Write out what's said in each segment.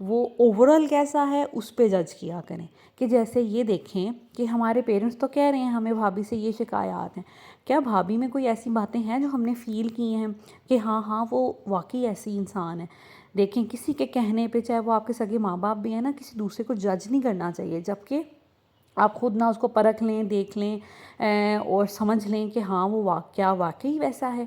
وہ over all کیسا ہے اس پہ جج کیا کریں. کہ جیسے یہ دیکھیں کہ ہمارے پیرنٹس تو کہہ رہے ہیں ہمیں بھابھی سے یہ شکایات ہیں, کیا بھابھی میں کوئی ایسی باتیں ہیں جو ہم نے فیل کی ہیں کہ ہاں وہ واقعی ایسی انسان ہے. دیکھیں کسی کے کہنے پہ, چاہے وہ آپ کے سگے ماں باپ بھی ہیں نا, کسی دوسرے کو جج نہیں کرنا چاہیے, جبکہ آپ خود نہ اس کو پرکھ لیں, دیکھ لیں اور سمجھ لیں کہ ہاں وہ کیا واقعی ویسا ہے.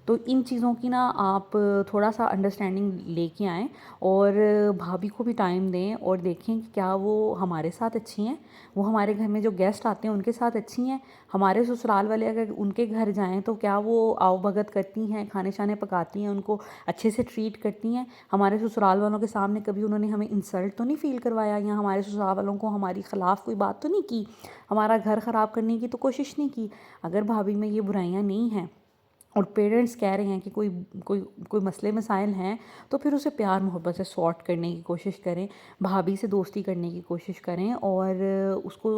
تو ان چیزوں کی نا آپ تھوڑا سا انڈرسٹینڈنگ لے کے آئیں اور بھابھی کو بھی ٹائم دیں اور دیکھیں کہ کیا وہ ہمارے ساتھ اچھی ہیں, وہ ہمارے گھر میں جو گیسٹ آتے ہیں ان کے ساتھ اچھی ہیں. ہمارے سسرال والے اگر ان کے گھر جائیں تو کیا وہ آؤ بھگت کرتی ہیں, کھانے شانے پکاتی ہیں, ان کو اچھے سے ٹریٹ کرتی ہیں. ہمارے سسرال والوں کے سامنے کبھی انہوں نے ہمیں انسلٹ تو نہیں فیل کروایا, یا ہمارے سسرال والوں کو ہماری خلاف کوئی بات تو نہیں کی, ہمارا گھر خراب کرنے کی تو کوشش نہیں کی. اگر بھابھی میں یہ برائیاں نہیں ہیں اور پیرنٹس کہہ رہے ہیں کہ کوئی مسئلے مسائل ہیں, تو پھر اسے پیار محبت سے سارٹ کرنے کی کوشش کریں, بھابھی سے دوستی کرنے کی کوشش کریں اور اس کو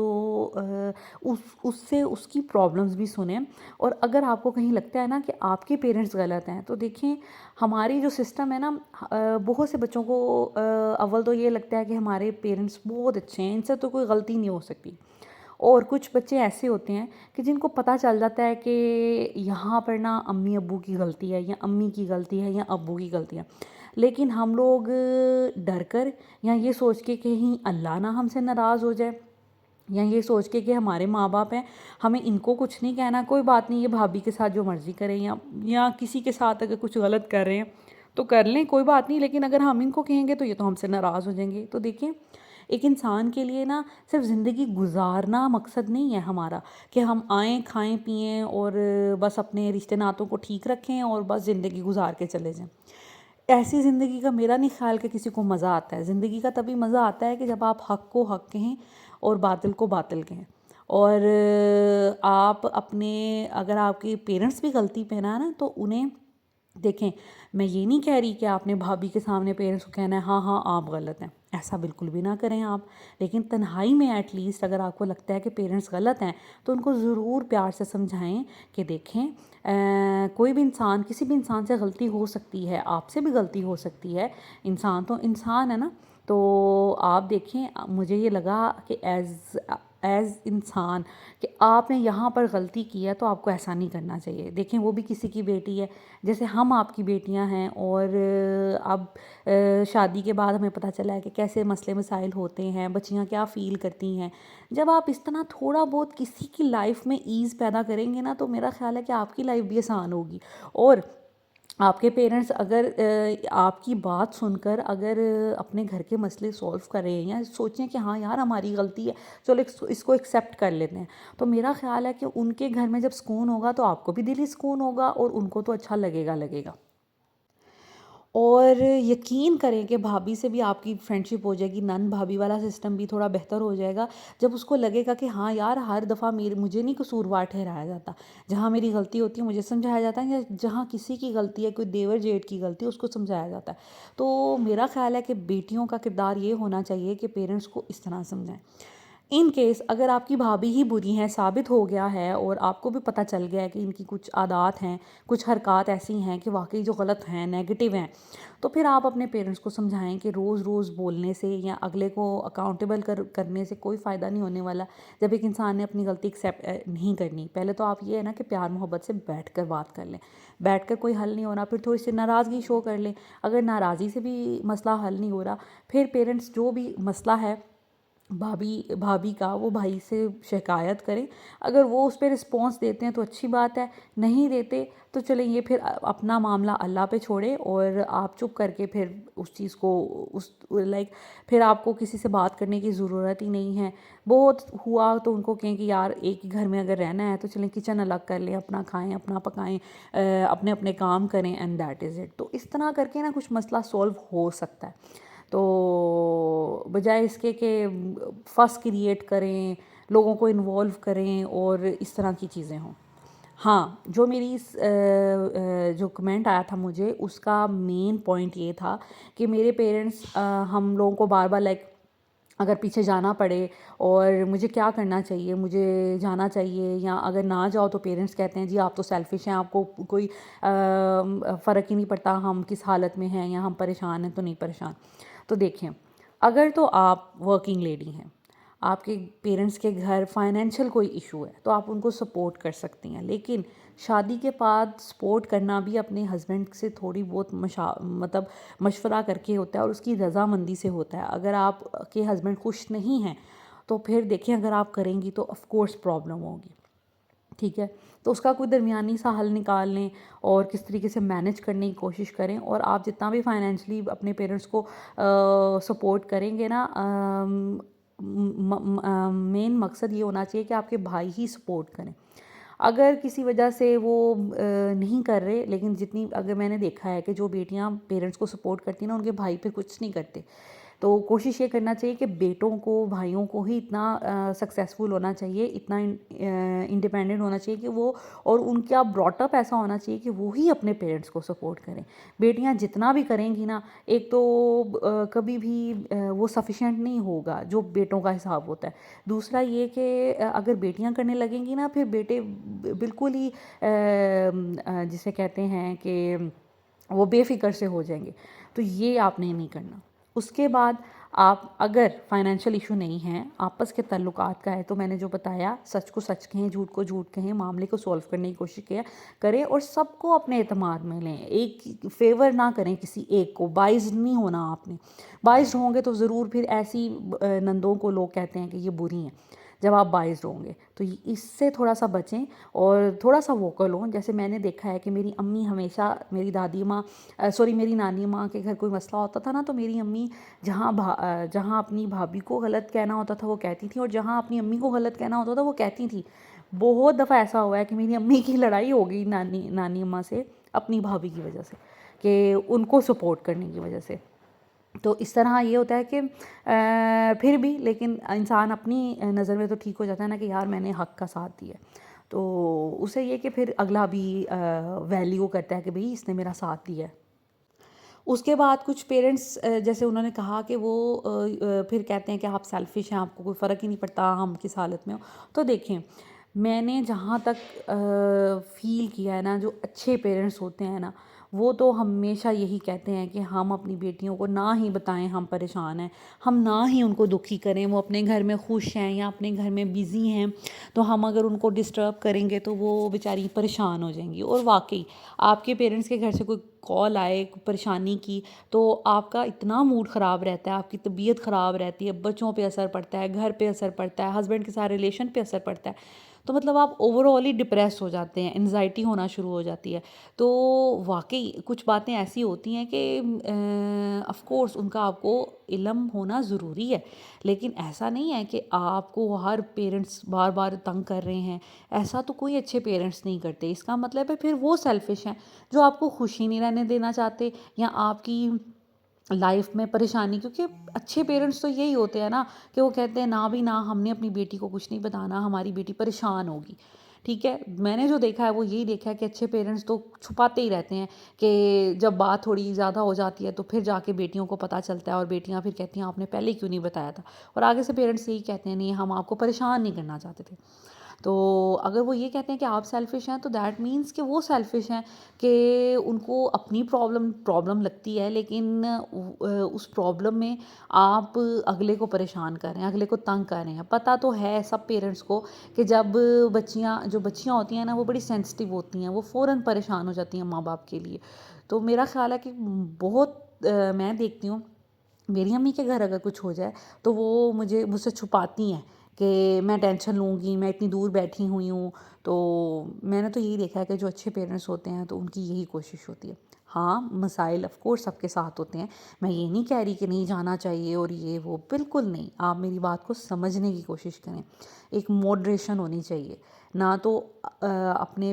اس سے اس کی پرابلمز بھی سنیں. اور اگر آپ کو کہیں لگتا ہے نا کہ آپ کے پیرنٹس غلط ہیں, تو دیکھیں ہماری جو سسٹم ہے نا, بہت سے بچوں کو اول تو یہ لگتا ہے کہ ہمارے پیرنٹس بہت اچھے ہیں, ان سے تو کوئی غلطی نہیں ہو سکتی. اور کچھ بچے ایسے ہوتے ہیں کہ جن کو پتہ چل جاتا ہے کہ یہاں پر نا امی ابو کی غلطی ہے, یا امی کی غلطی ہے, یا ابو کی غلطی ہے, لیکن ہم لوگ ڈر کر, یا یہ سوچ کے کہ کہیں اللہ نہ ہم سے ناراض ہو جائے, یا یہ سوچ کے کہ ہمارے ماں باپ ہیں ہمیں ان کو کچھ نہیں کہنا, کوئی بات نہیں, یہ بھابھی کے ساتھ جو مرضی کریں, یا کسی کے ساتھ اگر کچھ غلط کر رہے ہیں تو کر لیں, کوئی بات نہیں, لیکن اگر ہم ان کو کہیں گے تو یہ تو ہم سے ناراض ہو جائیں گے. تو دیکھیں ایک انسان کے لیے نا صرف زندگی گزارنا مقصد نہیں ہے ہمارا کہ ہم آئیں کھائیں پئیں اور بس اپنے رشتے ناتوں کو ٹھیک رکھیں اور بس زندگی گزار کے چلے جائیں. ایسی زندگی کا میرا نہیں خیال کہ کسی کو مزہ آتا ہے. زندگی کا تبھی مزہ آتا ہے کہ جب آپ حق کو حق کہیں اور باطل کو باطل کہیں. اور آپ اپنے, اگر آپ کے پیرنٹس بھی غلطی پہ نا تو انہیں دیکھیں, میں یہ نہیں کہہ رہی کہ آپ نے بھابھی کے سامنے پیرنٹس کو کہنا ہے ہاں آپ غلط ہیں, ایسا بالکل بھی نہ کریں آپ. لیکن تنہائی میں ایٹ لیسٹ اگر آپ کو لگتا ہے کہ پیرنٹس غلط ہیں تو ان کو ضرور پیار سے سمجھائیں کہ دیکھیں کوئی بھی انسان, کسی بھی انسان سے غلطی ہو سکتی ہے, آپ سے بھی غلطی ہو سکتی ہے, انسان تو انسان ہے نا. تو آپ دیکھیں, مجھے یہ لگا کہ ایز انسان کہ آپ نے یہاں پر غلطی کی ہے تو آپ کو ایسا نہیں کرنا چاہیے. دیکھیں وہ بھی کسی کی بیٹی ہے, جیسے ہم آپ کی بیٹیاں ہیں, اور اب شادی کے بعد ہمیں پتہ چلا ہے کہ کیسے مسئلے مسائل ہوتے ہیں, بچیاں کیا فیل کرتی ہیں. جب آپ اس طرح تھوڑا بہت کسی کی لائف میں ایز پیدا کریں گے نا, تو میرا خیال ہے کہ آپ کی لائف بھی آسان ہوگی. اور آپ کے پیرنٹس اگر آپ کی بات سن کر اگر اپنے گھر کے مسئلے سولو کریں, یا سوچیں کہ ہاں یار ہماری غلطی ہے, چلو اس کو ایکسیپٹ کر لیتے ہیں, تو میرا خیال ہے کہ ان کے گھر میں جب سکون ہوگا تو آپ کو بھی دلی سکون ہوگا, اور ان کو تو اچھا لگے گا. اور یقین کریں کہ بھابھی سے بھی آپ کی فرینڈشپ ہو جائے گی, نن بھابھی والا سسٹم بھی تھوڑا بہتر ہو جائے گا, جب اس کو لگے گا کہ ہاں یار ہر دفعہ مجھے نہیں قصوروار ٹھہرایا جاتا, جہاں میری غلطی ہوتی ہے مجھے سمجھایا جاتا ہے, یا جہاں کسی کی غلطی ہے, کوئی دیور جیٹ کی غلطی ہے, اس کو سمجھایا جاتا ہے. تو میرا خیال ہے کہ بیٹیوں کا کردار یہ ہونا چاہیے کہ پیرنٹس کو اس طرح سمجھائیں. ان کیس اگر آپ کی بھابھی ہی بری ہیں, ثابت ہو گیا ہے, اور آپ کو بھی پتہ چل گیا ہے کہ ان کی کچھ عادات ہیں, کچھ حرکات ایسی ہیں کہ واقعی جو غلط ہیں, نیگیٹو ہیں, تو پھر آپ اپنے پیرنٹس کو سمجھائیں کہ روز روز بولنے سے یا اگلے کو اکاؤنٹیبل کرنے سے کوئی فائدہ نہیں ہونے والا. جب ایک انسان نے اپنی غلطی ایکسیپٹ نہیں کرنی, پہلے تو آپ یہ ہے نا کہ پیار محبت سے بیٹھ کر بات کر لیں. بیٹھ کر کوئی حل نہیں ہو رہا, پھر تھوڑی سی ناراضگی شو کر لیں. اگر ناراضی سے بھی مسئلہ حل نہیں ہو رہا, پھر پیرنٹس جو بھی مسئلہ ہے بھابھی کا, وہ بھائی سے شکایت کریں. اگر وہ اس پہ رسپانس دیتے ہیں تو اچھی بات ہے, نہیں دیتے تو چلیں یہ پھر اپنا معاملہ اللہ پہ چھوڑیں, اور آپ چپ کر کے پھر اس چیز کو پھر آپ کو کسی سے بات کرنے کی ضرورت ہی نہیں ہے. بہت ہوا تو ان کو کہیں کہ یار ایک ہی گھر میں اگر رہنا ہے تو چلیں کچن الگ کر لیں, اپنا کھائیں, اپنا پکائیں, اپنے اپنے کام کریں, اینڈ دیٹ از اٹ. تو اس طرح کر کے نا کچھ مسئلہ سولو ہو سکتا ہے. تو بجائے اس کے کہ فس کریٹ کریں, لوگوں کو انوالو کریں اور اس طرح کی چیزیں ہوں. ہاں, جو میری جو کمنٹ آیا تھا مجھے, اس کا مین پوائنٹ یہ تھا کہ میرے پیرنٹس ہم لوگوں کو بار بار اگر پیچھے جانا پڑے اور مجھے کیا کرنا چاہیے, مجھے جانا چاہیے, یا اگر نہ جاؤ تو پیرنٹس کہتے ہیں جی آپ تو سیلفش ہیں, آپ کو کوئی فرق ہی نہیں پڑتا ہم کس حالت میں ہیں, یا ہم پریشان ہیں تو نہیں پریشان. تو دیکھیں، اگر تو آپ ورکنگ لیڈی ہیں، آپ کے پیرنٹس کے گھر فائنینشیل کوئی ایشو ہے تو آپ ان کو سپورٹ کر سکتی ہیں، لیکن شادی کے بعد سپورٹ کرنا بھی اپنے ہسبینڈ سے تھوڑی بہت مطلب مشورہ کر کے ہوتا ہے اور اس کی رضامندی سے ہوتا ہے۔ اگر آپ کے ہسبینڈ خوش نہیں ہیں تو پھر دیکھیں اگر آپ کریں گی تو آف کورس پرابلم ہوگی، ٹھیک ہے؟ تو اس کا کوئی درمیانی سا حل نکال لیں اور کس طریقے سے مینج کرنے کی کوشش کریں، اور آپ جتنا بھی فائنینشلی اپنے پیرنٹس کو سپورٹ کریں گے نا، مین مقصد یہ ہونا چاہیے کہ آپ کے بھائی ہی سپورٹ کریں۔ اگر کسی وجہ سے وہ نہیں کر رہے، لیکن اگر میں نے دیکھا ہے کہ جو بیٹیاں پیرنٹس کو سپورٹ کرتی ہیں نا، ان کے بھائی پھر کچھ نہیں کرتے، تو کوشش یہ کرنا چاہیے کہ بیٹوں کو، بھائیوں کو ہی اتنا سکسیسفل ہونا چاہیے، اتنا انڈیپینڈنٹ ہونا چاہیے کہ وہ، اور ان کا براٹ اپ ایسا ہونا چاہیے کہ وہ ہی اپنے پیرنٹس کو سپورٹ کریں۔ بیٹیاں جتنا بھی کریں گی نا، ایک تو کبھی بھی وہ سفیشینٹ نہیں ہوگا جو بیٹوں کا حساب ہوتا ہے۔ دوسرا یہ کہ اگر بیٹیاں کرنے لگیں گی نا، پھر بیٹے بالکل ہی جسے کہتے ہیں کہ وہ بے فکر سے ہو جائیں گے، تو یہ آپ نے نہیں کرنا۔ اس کے بعد آپ اگر فائنینشیل ایشو نہیں ہیں، آپس کے تعلقات کا ہے، تو میں نے جو بتایا، سچ کو سچ کہیں، جھوٹ کو جھوٹ کہیں، معاملے کو سولو کرنے کی کوشش کریں اور سب کو اپنے اعتماد میں لیں، ایک فیور نہ کریں کسی ایک کو، بائزڈ نہیں ہونا آپ نے۔ بائزڈ ہوں گے تو ضرور پھر ایسی نندوں کو لوگ کہتے ہیں کہ یہ بری ہیں جب آپ بائزڈ ہوں گے، تو اس سے تھوڑا سا بچیں اور تھوڑا سا ووکل ہوں۔ جیسے میں نے دیکھا ہے کہ میری امی ہمیشہ، میری دادی ماں میری نانی ماں کے گھر کوئی مسئلہ ہوتا تھا نا، تو میری امی جہاں اپنی بھابھی کو غلط کہنا ہوتا تھا وہ کہتی تھیں، اور جہاں اپنی امی کو غلط کہنا ہوتا تھا وہ کہتی تھیں۔ بہت دفعہ ایسا ہوا ہے کہ میری امی کی لڑائی ہو گئی نانی اماں سے اپنی بھابھی کی وجہ سے، کہ ان کو سپورٹ کرنے کی وجہ سے۔ تو اس طرح یہ ہوتا ہے کہ پھر بھی لیکن انسان اپنی نظر میں تو ٹھیک ہو جاتا ہے نا کہ یار میں نے حق کا ساتھ دیا، تو اسے یہ کہ پھر اگلا بھی ویلیو کرتا ہے کہ بھئی اس نے میرا ساتھ دیا ہے۔ اس کے بعد کچھ پیرنٹس جیسے انہوں نے کہا کہ وہ پھر کہتے ہیں کہ آپ سیلفش ہیں، آپ کو کوئی فرق ہی نہیں پڑتا ہم کس حالت میں ہوں۔ تو دیکھیں، میں نے جہاں تک فیل کیا ہے نا، جو اچھے پیرنٹس ہوتے ہیں نا، وہ تو ہمیشہ یہی کہتے ہیں کہ ہم اپنی بیٹیوں کو نہ ہی بتائیں ہم پریشان ہیں، ہم نہ ہی ان کو دکھی کریں، وہ اپنے گھر میں خوش ہیں یا اپنے گھر میں بیزی ہیں، تو ہم اگر ان کو ڈسٹرب کریں گے تو وہ بیچاری پریشان ہو جائیں گی۔ اور واقعی آپ کے پیرنٹس کے گھر سے کوئی کال آئے پریشانی کی تو آپ کا اتنا موڈ خراب رہتا ہے، آپ کی طبیعت خراب رہتی ہے، بچوں پہ اثر پڑتا ہے، گھر پہ اثر پڑتا ہے، ہسبینڈ کے ساتھ ریلیشن پہ اثر پڑتا ہے، تو مطلب آپ اوور آل ہی ڈپریس ہو جاتے ہیں، انزائٹی ہونا شروع ہو جاتی ہے۔ تو واقعی کچھ باتیں ایسی ہوتی ہیں کہ آف کورس ان کا آپ کو علم ہونا ضروری ہے، لیکن ایسا نہیں ہے کہ آپ کو ہر پیرنٹس بار بار تنگ کر رہے ہیں، ایسا تو کوئی اچھے پیرنٹس نہیں کرتے۔ اس کا مطلب ہے پھر وہ سیلفش ہیں جو آپ کو خوشی نہیں رہنے دینا چاہتے یا آپ کی لائف میں پریشانی، کیونکہ اچھے پیرنٹس تو یہی ہوتے ہیں نا کہ وہ کہتے ہیں نہ بھی نہ، ہم نے اپنی بیٹی کو کچھ نہیں بتانا، ہماری بیٹی پریشان ہوگی، ٹھیک ہے؟ میں نے جو دیکھا ہے وہ یہی دیکھا ہے کہ اچھے پیرنٹس تو چھپاتے ہی رہتے ہیں، کہ جب بات تھوڑی زیادہ ہو جاتی ہے تو پھر جا کے بیٹیوں کو پتہ چلتا ہے اور بیٹیاں پھر کہتی ہیں آپ نے پہلے کیوں نہیں بتایا تھا، اور آگے سے پیرنٹس یہی کہتے ہیں نہیں ہم آپ کو پریشان نہیں کرنا چاہتے تھے۔ تو اگر وہ یہ کہتے ہیں کہ آپ سیلفش ہیں تو دیٹ مینس کہ وہ سیلفش ہیں، کہ ان کو اپنی پرابلم لگتی ہے، لیکن اس پرابلم میں آپ اگلے کو پریشان کر رہے ہیں، اگلے کو تنگ کر رہے ہیں۔ پتہ تو ہے سب پیرنٹس کو کہ جب بچیاں ہوتی ہیں نا، وہ بڑی سینسٹیو ہوتی ہیں، وہ فوراً پریشان ہو جاتی ہیں ماں باپ کے لیے۔ تو میرا خیال ہے کہ بہت میں دیکھتی ہوں میری امی کے گھر اگر کچھ ہو جائے تو وہ مجھ سے چھپاتی ہیں کہ میں ٹینشن لوں گی، میں اتنی دور بیٹھی ہوئی ہوں۔ تو میں نے تو یہی دیکھا ہے کہ جو اچھے پیرنٹس ہوتے ہیں تو ان کی یہی کوشش ہوتی ہے۔ ہاں مسائل آف کورس سب کے ساتھ ہوتے ہیں، میں یہ نہیں کہہ رہی کہ نہیں جانا چاہیے اور یہ وہ، بالکل نہیں، آپ میری بات کو سمجھنے کی کوشش کریں، ایک موڈریشن ہونی چاہیے، نہ تو اپنے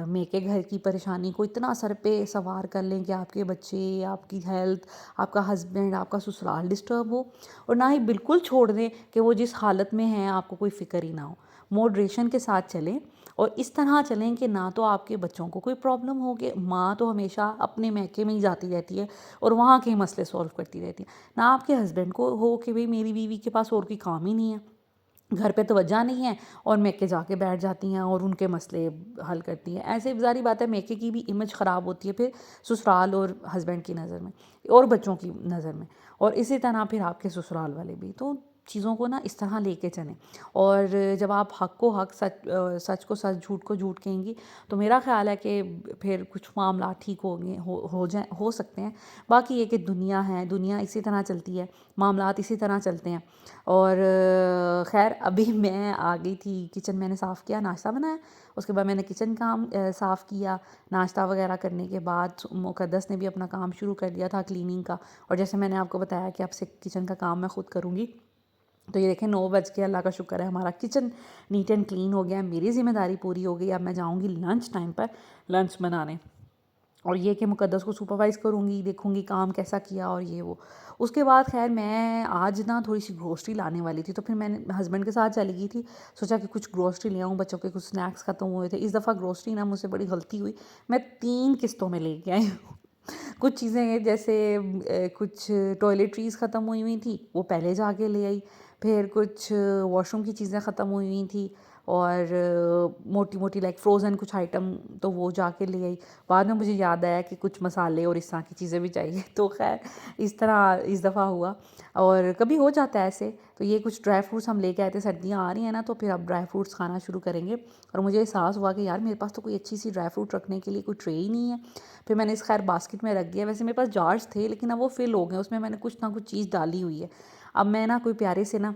میکے گھر کی پریشانی کو اتنا سر پہ سوار کر لیں کہ آپ کے بچے، آپ کی ہیلتھ، آپ کا ہسبینڈ، آپ کا سسرال ڈسٹرب ہو، اور نہ ہی بالکل چھوڑ دیں کہ وہ جس حالت میں ہیں آپ کو کوئی فکر ہی نہ ہو۔ موڈریشن کے ساتھ چلیں اور اس طرح چلیں کہ نہ تو آپ کے بچوں کو کوئی پرابلم ہوگی، ماں تو ہمیشہ اپنے میکے میں ہی جاتی رہتی ہے اور وہاں کے مسئلے سولو کرتی رہتی ہے، نہ آپ کے ہسبینڈ کو ہو کہ بھئی میری بیوی کے پاس اور کوئی کام ہی نہیں ہے، گھر پہ توجہ نہیں ہے اور میکے جا کے بیٹھ جاتی ہیں اور ان کے مسئلے حل کرتی ہیں. ایسے ظاہری بات ہے میکے کی بھی امیج خراب ہوتی ہے پھر سسرال اور ہسبینڈ کی نظر میں اور بچوں کی نظر میں، اور اسی طرح پھر آپ کے سسرال والے بھی. تو چیزوں کو نا اس طرح لے کے چلیں، اور جب آپ حق کو حق، سچ کو سچ، جھوٹ کو جھوٹ کہیں گی تو میرا خیال ہے کہ پھر کچھ معاملات ٹھیک ہوں گے، ہو سکتے ہیں. باقی یہ کہ دنیا ہے، دنیا اسی طرح چلتی ہے، معاملات اسی طرح چلتے ہیں. اور خیر ابھی میں آ گئی تھی کچن، میں نے صاف کیا، ناشتہ بنایا، اس کے بعد میں نے کچن کام صاف کیا. ناشتہ وغیرہ کرنے کے بعد مقدس نے بھی اپنا کام شروع کر دیا تھا کلیننگ کا، اور جیسے میں نے آپ کو بتایا کہ اب سے کچن کا کام میں خود کروں گی. تو یہ دیکھیں 9 بج کے، اللہ کا شکر ہے ہمارا کچن نیٹ اینڈ کلین ہو گیا. میری ذمہ داری پوری ہو گئی. اب میں جاؤں گی لنچ ٹائم پر لنچ بنانے، اور یہ کہ مقدس کو سپروائز کروں گی، دیکھوں گی کام کیسا کیا اور یہ وہ. اس کے بعد خیر میں آج نا تھوڑی سی گروسری لانے والی تھی، تو پھر میں نے ہسبینڈ کے ساتھ چلی گئی تھی. سوچا کہ کچھ گروسری لے آؤں، بچوں کے کچھ سنیکس ختم ہوئے تھے. اس دفعہ گروسری نا مجھ سے بڑی غلطی ہوئی، میں 3 قسطوں میں لے کے آئی ہوں. کچھ چیزیں جیسے کچھ ٹوائلٹریز ختم ہوئی تھی، وہ پہلے جا کے لے آئی. پھر کچھ واش روم کی چیزیں ختم ہوئی تھیں، اور موٹی موٹی لائک فروزن کچھ آئٹم، تو وہ جا کے لے آئی. بعد میں مجھے یاد آیا کہ کچھ مسالے اور اس طرح کی چیزیں بھی چاہیے. تو خیر اس طرح اس دفعہ ہوا، اور کبھی ہو جاتا ہے ایسے. تو یہ کچھ ڈرائی فروٹس ہم لے کے آئے تھے، سردیاں آ رہی ہیں نا، تو پھر اب ڈرائی فروٹس کھانا شروع کریں گے. اور مجھے احساس ہوا کہ یار میرے پاس تو کوئی اچھی سی ڈرائی فروٹ رکھنے کے لیے کوئی ٹرے ہی نہیں ہے. پھر میں نے اس خیر باسکٹ میں رکھ دیا. ویسے میرے پاس جارز تھے لیکن اب وہ فل ہو گئے، اس میں نے کچھ نہ کچھ چیز ڈالی ہوئی ہے. اب میں نا کوئی پیارے سے نا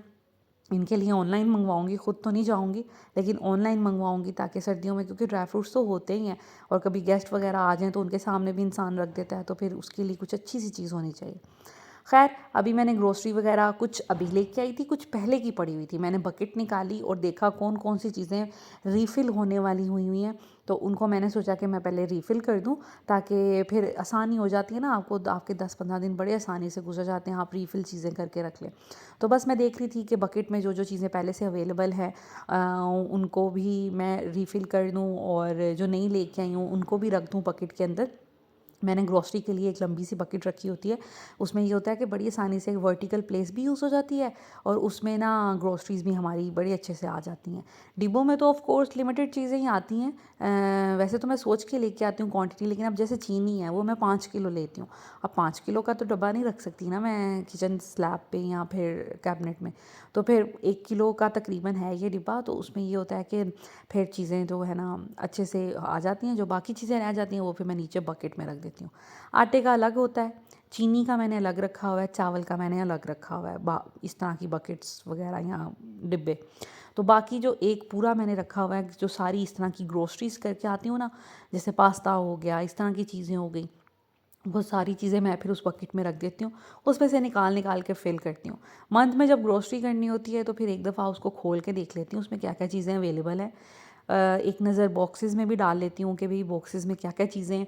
ان کے لیے آن لائن منگواؤں گی، خود تو نہیں جاؤں گی لیکن آن لائن منگواؤں گی، تاکہ سردیوں میں، کیونکہ ڈرائی فروٹس تو ہوتے ہی ہیں اور کبھی گیسٹ وغیرہ آ جائیں تو ان کے سامنے بھی انسان رکھ دیتا ہے، تو پھر اس کے لیے کچھ اچھی سی چیز ہونی چاہیے. خیر ابھی میں نے گروسری وغیرہ کچھ ابھی لے کے آئی تھی، کچھ پہلے کی پڑی ہوئی تھی. میں نے بکٹ نکالی اور دیکھا کون کون سی چیزیں ریفل ہونے والی ہوئی ہیں، تو ان کو میں نے سوچا کہ میں پہلے ریفل کر دوں تاکہ پھر آسانی ہو جاتی ہے نا آپ کو. آپ کے 10-15 دن بڑے آسانی سے گزر جاتے ہیں، آپ ریفل چیزیں کر کے رکھ لیں. تو بس میں دیکھ رہی تھی کہ بکٹ میں جو جو چیزیں پہلے سے اویلیبل ہے ان کو بھی میں ریفل کر دوں، اور جو نہیں لے کے آئی ہوں ان کو بھی رکھ دوں بکٹ کے اندر. میں نے گروسری کے لیے ایک لمبی سی بکٹ رکھی ہوتی ہے، اس میں یہ ہوتا ہے کہ بڑی آسانی سے ورٹیکل پلیس بھی یوز ہو جاتی ہے، اور اس میں نا گروسریز بھی ہماری بڑے اچھے سے آ جاتی ہیں. ڈبوں میں تو آف کورس لمیٹڈ چیزیں ہی آتی ہیں. ویسے تو میں سوچ کے لے کے آتی ہوں کوانٹٹی، لیکن اب جیسے چینی ہے وہ میں 5 کلو لیتی ہوں. اب 5 کلو کا تو ڈبہ نہیں رکھ سکتی نا میں کچن سلیب پہ یا پھر کیبنٹ میں، تو پھر 1 کلو کا تقریباً ہے یہ ڈبہ. تو اس میں یہ ہوتا ہے کہ پھر چیزیں جو ہے نا اچھے سے آ جاتی ہیں، جو باقی چیزیں رہ جاتی ہیں وہ پھر میں نیچے بکٹ میں رکھ دیتی ہوں. آٹے کا الگ ہوتا ہے، چینی کا میں نے الگ رکھا ہوا ہے، چاول کا میں نے الگ رکھا ہوا ہے، اس طرح کی بکٹس وغیرہ یا ڈبے. تو باقی جو ایک پورا میں نے رکھا ہوا ہے، جو ساری اس طرح کی گروسریز کر کے آتی ہوں نا، جیسے پاستا ہو گیا، اس طرح کی چیزیں ہو گئی، وہ ساری چیزیں میں پھر اس بکٹ میں رکھ دیتی ہوں. اس میں سے نکال کے فل کرتی ہوں. منتھ میں جب گروسری کرنی ہوتی ہے تو پھر ایک دفعہ اس کو کھول کے دیکھ لیتی ہوں اس میں کیا کیا چیزیں اویلیبل ہیں. ایک نظر باکسز میں بھی ڈال لیتی ہوں کہ بھئی باکسز میں کیا کیا چیزیں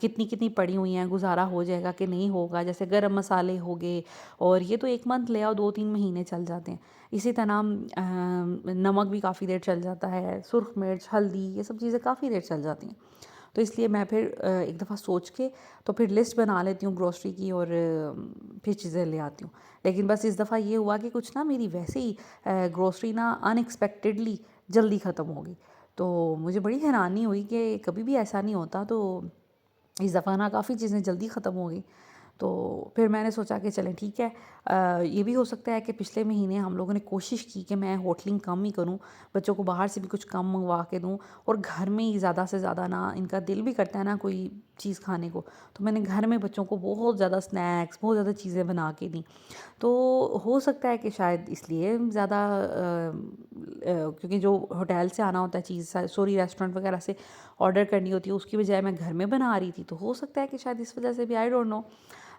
کتنی پڑی ہوئی ہیں، گزارا ہو جائے گا کہ نہیں ہوگا. جیسے گرم مسالے ہو گئے، اور یہ تو 1 منتھ لے آؤ 2-3 مہینے چل جاتے ہیں. اسی طرح نمک بھی کافی دیر چل جاتا ہے، سرخ مرچ، ہلدی، یہ سب چیزیں کافی دیر چل جاتی ہیں. تو اس لیے میں پھر ایک دفعہ سوچ کے تو پھر لسٹ بنا لیتی ہوں گروسری کی، اور پھر چیزیں لے آتی ہوں. لیکن بس اس دفعہ یہ ہوا کہ کچھ نا میری ویسے ہی گروسری نا ان ایکسپیکٹڈلی جلدی ختم ہو گئی. تو مجھے بڑی حیرانی ہوئی کہ کبھی بھی ایسا نہیں ہوتا، تو اس دفعہ نا کافی چیزیں جلدی ختم ہو گئی. تو پھر میں نے سوچا کہ چلیں ٹھیک ہے، یہ بھی ہو سکتا ہے کہ پچھلے مہینے ہم لوگوں نے کوشش کی کہ میں ہوٹلنگ کم ہی کروں، بچوں کو باہر سے بھی کچھ کم منگوا کے دوں، اور گھر میں ہی زیادہ سے زیادہ نا ان کا دل بھی کرتا ہے نا کوئی چیز کھانے کو، تو میں نے گھر میں بچوں کو بہت زیادہ سنیکس، بہت زیادہ چیزیں بنا کے دیں. تو ہو سکتا ہے کہ شاید اس لیے زیادہ کیونکہ جو ہوٹل سے آنا ہوتا ہے چیز، سوری ریسٹورنٹ وغیرہ سے آرڈر کرنی ہوتی ہے، اس کی بجائے میں گھر میں بنا رہی تھی، تو ہو سکتا ہے کہ شاید اس وجہ سے بھی، آئی ڈونٹ نو.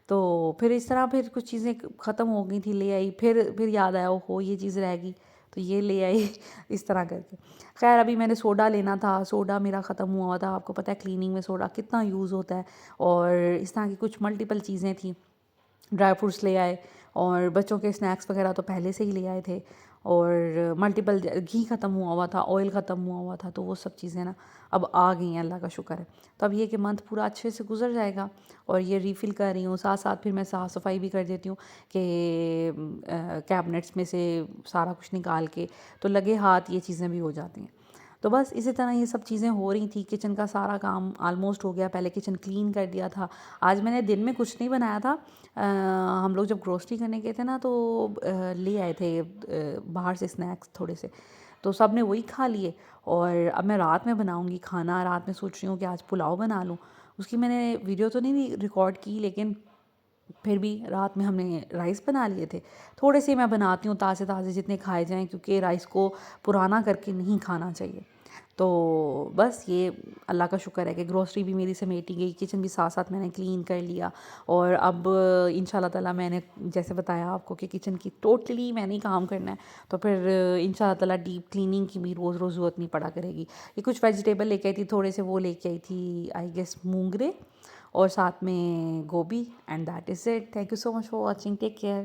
تو پھر اس طرح پھر کچھ چیزیں ختم ہو گئی تھی، لے آئی، پھر یاد آیا ہو یہ چیز رہ گئی تو یہ لے آئی اس طرح کر کے. خیر ابھی میں نے سوڈا لینا تھا، سوڈا میرا ختم ہوا تھا. آپ کو پتہ ہے کلیننگ میں سوڈا کتنا یوز ہوتا ہے، اور اس طرح کی کچھ ملٹیپل چیزیں تھیں. ڈرائی فروٹس لے آئے، اور بچوں کے سنیکس وغیرہ تو پہلے سے ہی لے آئے تھے. اور ملٹیپل گھی ختم ہوا تھا، آئل ختم ہوا تھا، تو وہ سب چیزیں نا اب آ گئی ہیں، اللہ کا شکر ہے۔ تو اب یہ کہ منتھ پورا اچھے سے گزر جائے گا، اور یہ ریفل کر رہی ہوں، ساتھ ساتھ پھر میں صاف صفائی بھی کر دیتی ہوں کہ کیبنٹس میں سے سارا کچھ نکال کے، تو لگے ہاتھ یہ چیزیں بھی ہو جاتی ہیں۔ تو بس اسی طرح یہ سب چیزیں ہو رہی تھیں، کچن کا سارا کام آلموسٹ ہو گیا، پہلے کچن کلین کر دیا تھا۔ آج میں نے دن میں کچھ نہیں بنایا تھا، ہم لوگ جب گروسری کرنے گئے تھے نا تو لے آئے تھے باہر سے اسنیکس تھوڑے سے، تو سب نے وہی کھا لیے۔ اور اب میں رات میں بناؤں گی کھانا، رات میں سوچ رہی ہوں کہ آج پلاؤ بنا لوں۔ اس کی میں نے ویڈیو تو نہیں ریکارڈ کی، لیکن پھر بھی رات میں ہم نے رائس بنا لیے تھے، تھوڑے سے میں بناتی ہوں تازے تازے جتنے کھائے جائیں، کیونکہ رائس کو پرانا کر کے نہیں کھانا چاہیے۔ تو بس یہ اللہ کا شکر ہے کہ گروسری بھی میری سمیٹی گئی، کچن بھی ساتھ ساتھ میں نے کلین کر لیا، اور اب انشاء اللہ تعالیٰ میں نے جیسے بتایا آپ کو کہ کچن کی ٹوٹلی میں نہیں کام کرنا ہے، تو پھر انشاء اللہ تعالیٰ ڈیپ کلیننگ کی بھی روز روز ضرورت نہیں پڑا کرے گی۔ یہ کچھ ویجیٹیبل لے کے آئی تھی، تھوڑے سے وہ لے کے آئی تھی آئی گیس مونگرے، اور ساتھ میں گوبھی، and that is it. Thank you so much for watching, take care.